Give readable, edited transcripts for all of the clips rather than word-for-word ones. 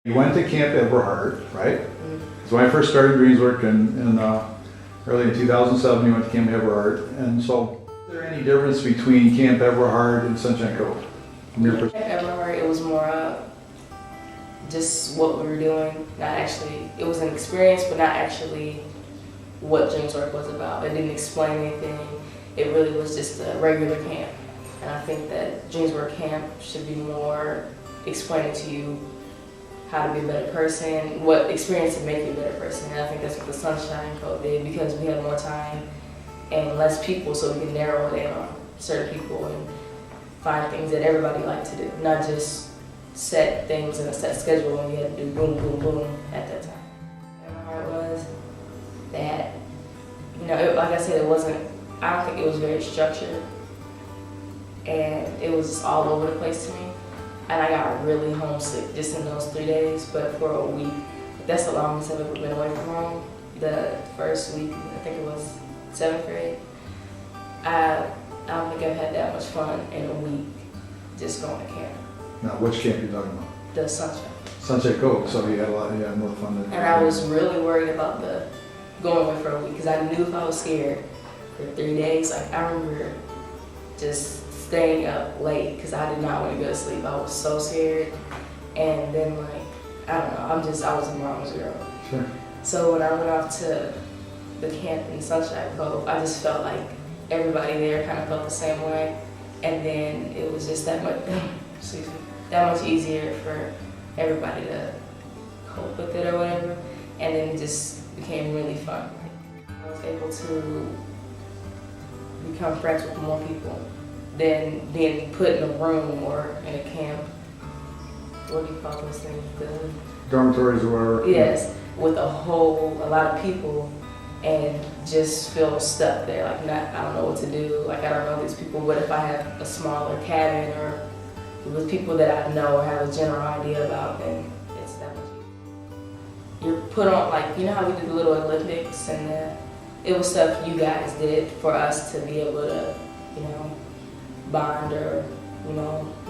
You went to Camp Eberhard, right? Because when I first started DreamsWork in early in 2007, you went to Camp Eberhard. And so, is there any difference between Camp Eberhard and Sunshine Cove? From your Camp Eberhard, it was more of just what we were doing, not actually, it was an experience, but not actually what DreamsWork was about. It didn't explain anything. It really was just a regular camp. And I think that DreamsWork camp should be more explaining to you how to be a better person, what experience to make you a better person. And I think that's what the Sunshine Cove did, because we had more time and less people, so we could narrow it in on certain people and find things that everybody liked to do, not just set things in a set schedule and you had to do boom, boom, boom at that time. And my heart was that, like I said, I don't think it was very structured, and it was just all over the place to me. And I got really homesick just in those 3 days, but for a week. That's the longest I've ever been away from home. The first week, I think it was 7th grade, I don't think I've had that much fun in a week just going to camp. Now, which camp are you talking about? The Sunshine. Sunshine Cove, so you had more fun than. And I was really worried about going away for a week, because I knew if I was scared for 3 days, like I remember just staying up late because I did not want to go to sleep. I was so scared. And then I don't know, I was a mom's girl. Sure. So when I went off to the camp in Sunshine Cove, I just felt like everybody there kind of felt the same way. And then it was just that much easier for everybody to cope with it or whatever. And then it just became really fun. I was able to become friends with more people than being put in a room or in a camp. What do you call those things? The dormitories or whatever. Yes, with a lot of people, and just feel stuck there. I don't know what to do. I don't know these people. What if I have a smaller cabin or with people that I know or have a general idea about? Then it's that much easier. You're put on how we did the little Olympics, and it was stuff you guys did for us to be able to, bond or,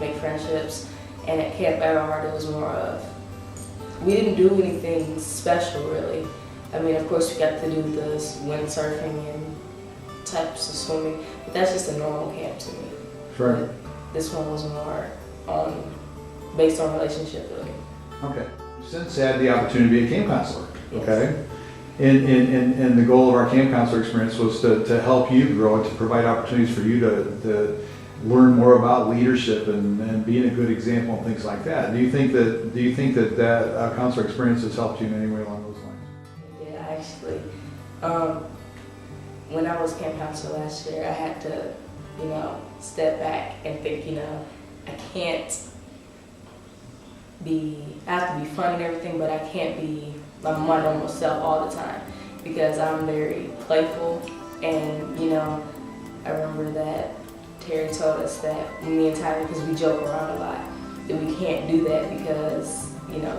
make friendships. And at Camp Eberhard, it was more of, we didn't do anything special really. I mean, of course, we got to do the windsurfing and types of swimming, but that's just a normal camp to me. Sure. But this one was more based on relationship building. Okay. Since I had the opportunity to be a camp counselor, okay? And the goal of our camp counselor experience was to help you grow and to provide opportunities for you to learn more about leadership and being a good example and things like that. Do you think that counselor experience has helped you in any way along those lines? Yeah, actually, when I was camp counselor last year, I had to, step back and think, I have to be fun and everything, but I can't be my normal self all the time, because I'm very playful. And I remember that Terry told us that because we joke around a lot, that we can't do that because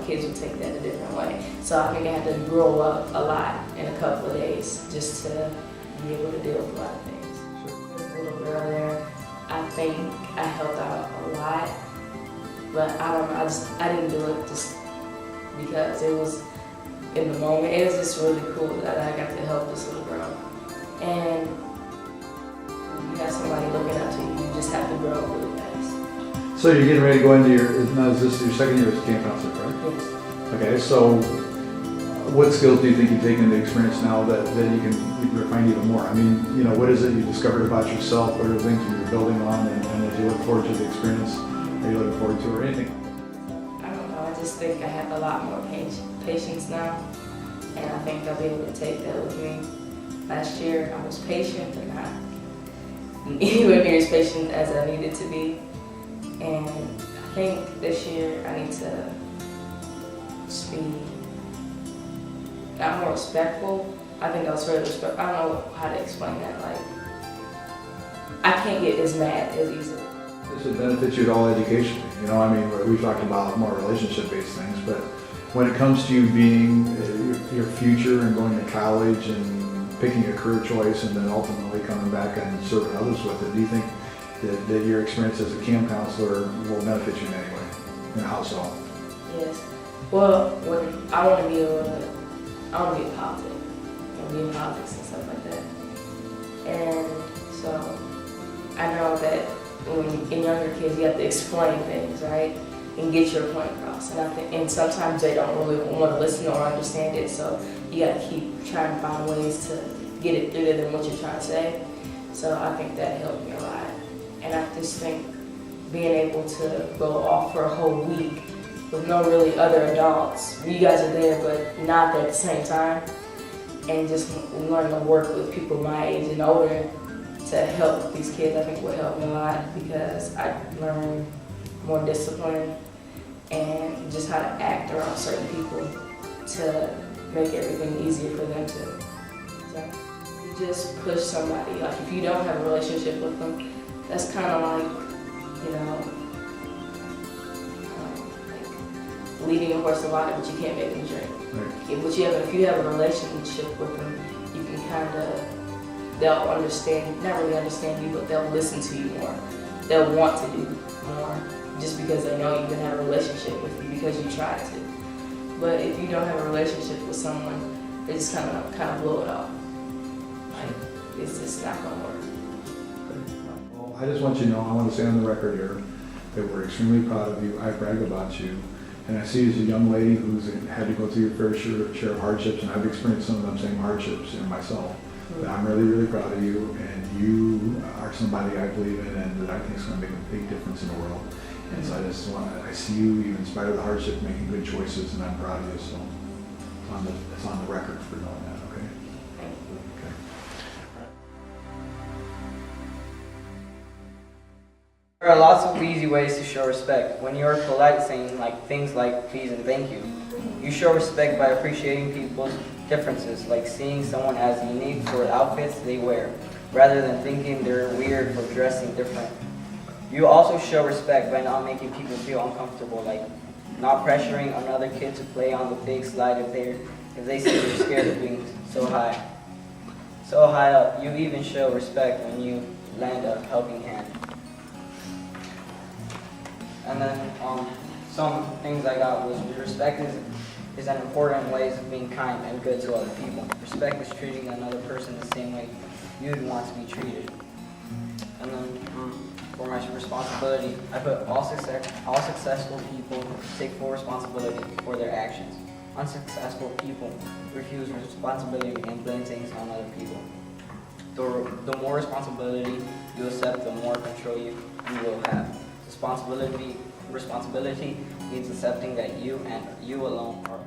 kids will take that a different way. So I think I had to grow up a lot in a couple of days just to be able to deal with a lot of things. As a little girl there, I think I helped out a lot, but I don't know, I didn't do it just because it was in the moment. It was just really cool that I got to help this little girl. And you have somebody looking up to you, you just have to grow up really fast. So you're getting ready to go into is this your second year as a camp counselor, correct? Yes. Okay, so what skills do you think you've taken into experience now that you can refine even more? I mean, what is it you discovered about yourself? What are the things you're building on, and as you look forward to the experience, are you looking forward to or anything? I don't know, I just think I have a lot more patience now, and I think I'll be able to take that with me. Last year I was patient, but not anywhere near as patient as I needed to be. And I think this year I need to just be not more respectful. I think I was very respectful. I don't know how to explain that. I can't get as mad as easily. This would benefit you at all educationally. We've talked about more relationship-based things, but when it comes to you being your future and going to college and picking a career choice and then ultimately coming back and serving others with it, do you think that your experience as a camp counselor will benefit you in any way? And how so? Yes. Well, when I want to be I want to be a politics. I want to be in politics and stuff like that. And so I know that when in younger kids, you have to explain things, right? And get your point across. And sometimes they don't really want to listen or understand it, so you got to keep trying to find ways to get it through to them what you're trying to say. So I think that helped me a lot. And I just think being able to go off for a whole week with no really other adults. You guys are there, but not there at the same time. And just learn to work with people my age and older to help these kids, I think would help me a lot because I learned more discipline and just how to act around certain people to make everything easier for them too. So you just push somebody. Like if you don't have a relationship with them, that's kind of like, you know, like leading a horse to water, but you can't make them drink. Right. But if you have a relationship with them, you can kind of, they'll understand, not really understand you, but they'll listen to you more. They'll want to do more just because they know you can have a relationship with you because you tried to. But if you don't have a relationship with someone, they just kind of blow it off. Like, it's just not gonna work. Well, I just want you to know, I want to say on the record here that we're extremely proud of you. I brag about you. And I see you as a young lady who's had to go through your fair share of hardships, and I've experienced some of them same hardships in myself. But I'm really, really proud of you, and you are somebody I believe in and that I think is going to make a big difference in the world. And so I see you, even in spite of the hardship, making good choices, and I'm proud of you. So it's on the record for doing that, okay? Okay. There are lots of easy ways to show respect. When you're polite, saying things like please and thank you. You show respect by appreciating people's differences, like seeing someone as unique for the outfits they wear, rather than thinking they're weird for dressing different. You also show respect by not making people feel uncomfortable, like not pressuring another kid to play on the big slide if they say they're scared of being so high up. You even show respect when you lend a helping hand. And then some things I got was respect is an important way of being kind and good to other people. Respect is treating another person the same way you'd want to be treated. And then for my responsibility, I put all successful people take full responsibility for their actions. Unsuccessful people refuse responsibility and blame things on other people. The more responsibility you accept, the more control you will have. Responsibility means accepting that you and you alone are